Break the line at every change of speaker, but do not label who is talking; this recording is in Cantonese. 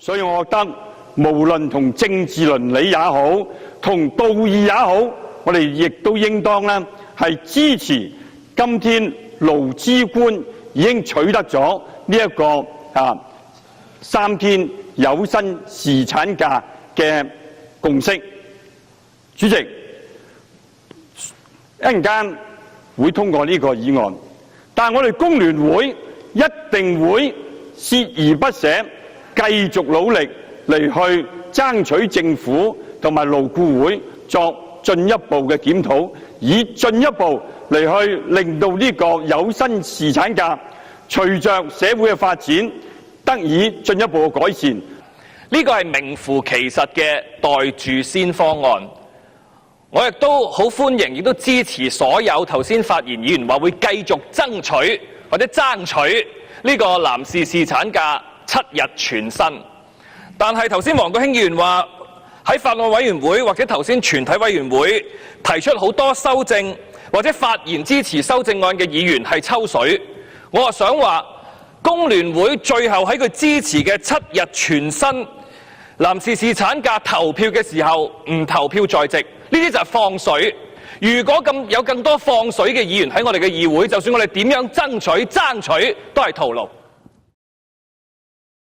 所以我覺得無論同政治倫理也好，同道義也好，我哋亦都應當咧係支持今天勞資官已經取得咗呢一個3天有薪侍產假嘅共識。主席，一陣間會通過呢個議案，但係我哋工聯會一定會鍥而不捨，繼續努力嚟去爭取政府同埋勞顧會作進一步嘅檢討，以進一步嚟去令到呢個有薪侍產假隨着社會嘅發展得以進一步嘅改善。
呢個係名副其實嘅袋住先方案。我亦都好歡迎，亦都支持所有頭先發言議員話會繼續爭取或者爭取呢個男士侍產假7日全薪。但係頭先王國興議員話喺法案委員會或者頭先全體委員會提出好多修正或者發言支持修正案嘅議員係抽水。我想話工聯會最後喺佢支持嘅7日全薪男士侍產假投票嘅時候唔投票在席，呢啲就係放水。如果有更多放水嘅議員喺我哋嘅議會，就算我哋點樣爭取都係徒勞。